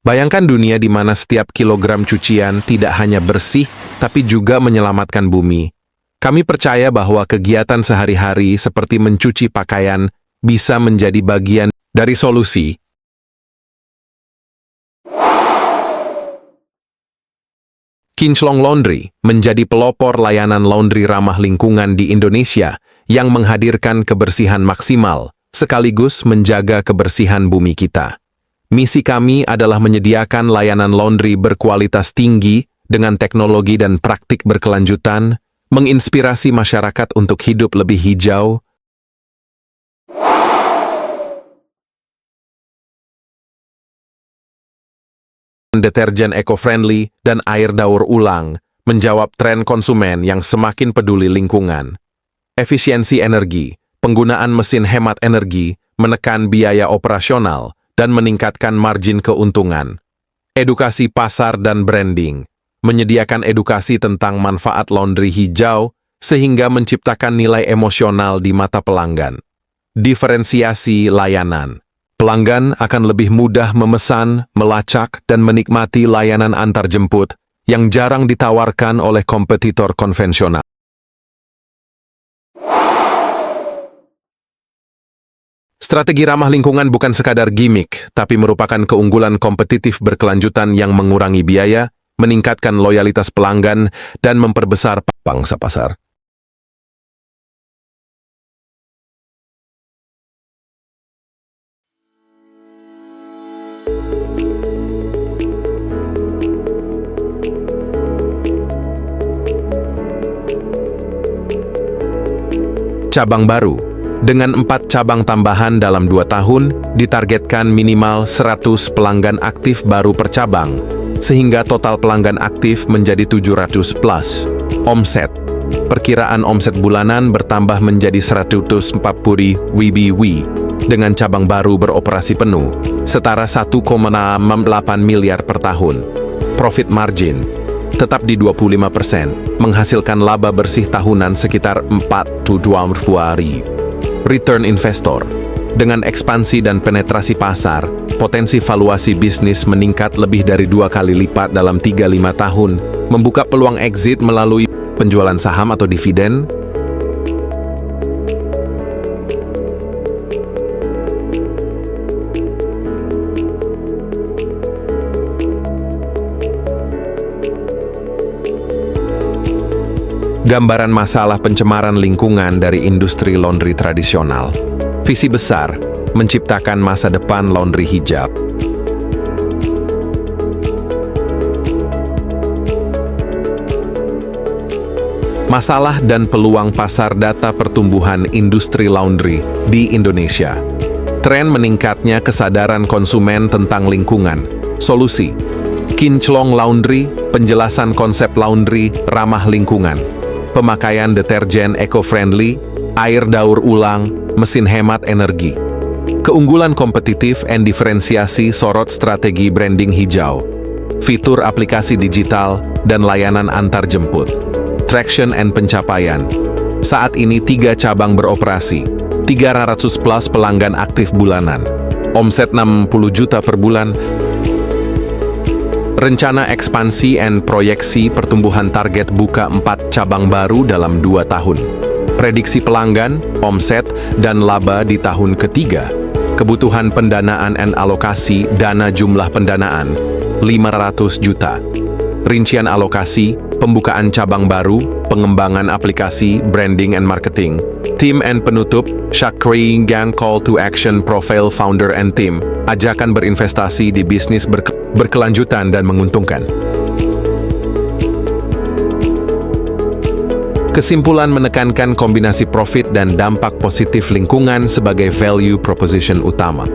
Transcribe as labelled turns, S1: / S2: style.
S1: Bayangkan dunia di mana setiap kilogram cucian tidak hanya bersih, tapi juga menyelamatkan bumi. Kami percaya bahwa kegiatan sehari-hari seperti mencuci pakaian bisa menjadi bagian dari solusi. Kinclong Laundry menjadi pelopor layanan laundry ramah lingkungan di Indonesia yang menghadirkan kebersihan maksimal, sekaligus menjaga kebersihan bumi kita. Misi kami adalah menyediakan layanan laundry berkualitas tinggi dengan teknologi dan praktik berkelanjutan, menginspirasi masyarakat untuk hidup lebih hijau, deterjen eco-friendly, dan air daur ulang, menjawab tren konsumen yang semakin peduli lingkungan. Efisiensi energi, penggunaan mesin hemat energi, menekan biaya operasional, dan meningkatkan margin keuntungan. Edukasi pasar dan branding, menyediakan edukasi tentang manfaat laundry hijau, sehingga menciptakan nilai emosional di mata pelanggan. Diferensiasi layanan. Pelanggan akan lebih mudah memesan, melacak, dan menikmati layanan antarjemput yang jarang ditawarkan oleh kompetitor konvensional. Strategi ramah lingkungan bukan sekadar gimmick, tapi merupakan keunggulan kompetitif berkelanjutan yang mengurangi biaya, meningkatkan loyalitas pelanggan, dan memperbesar pangsa pasar. Cabang baru. Dengan 4 cabang tambahan dalam 2 tahun, ditargetkan minimal 100 pelanggan aktif baru per cabang, sehingga total pelanggan aktif menjadi 700 plus. Omset. Perkiraan omset bulanan bertambah menjadi 140 WBW dengan cabang baru beroperasi penuh, setara 1,68 miliar per tahun. Profit margin tetap di 25%, menghasilkan laba bersih tahunan sekitar 4,2. Return investor. Dengan ekspansi dan penetrasi pasar, potensi valuasi bisnis meningkat lebih dari 2 kali lipat dalam 3-5 tahun, membuka peluang exit melalui penjualan saham atau dividen. Gambaran masalah pencemaran lingkungan dari industri laundry tradisional. Visi besar, menciptakan masa depan laundry hijau. Masalah dan peluang pasar data pertumbuhan industri laundry di Indonesia. Tren meningkatnya kesadaran konsumen tentang lingkungan. Solusi. Kinclong Laundry, penjelasan konsep laundry ramah lingkungan. Pemakaian deterjen eco-friendly, air daur ulang, mesin hemat energi. Keunggulan kompetitif and diferensiasi sorot strategi branding hijau. Fitur aplikasi digital dan layanan antarjemput. Traction and pencapaian. Saat ini 3 cabang beroperasi, 300 plus pelanggan aktif bulanan. Omset 60 juta per bulan. Rencana ekspansi and proyeksi pertumbuhan target buka 4 cabang baru dalam 2 tahun. Prediksi pelanggan, omset, dan laba di tahun ketiga. Kebutuhan pendanaan and alokasi dana jumlah pendanaan, 500 juta. Rincian alokasi, pembukaan cabang baru, pengembangan aplikasi, branding and marketing. Tim and penutup, Shakri Gang Call to Action Profile Founder and Team. Ajakan berinvestasi di bisnis berkelanjutan dan menguntungkan. Kesimpulan menekankan kombinasi profit dan dampak positif lingkungan sebagai value proposition utama.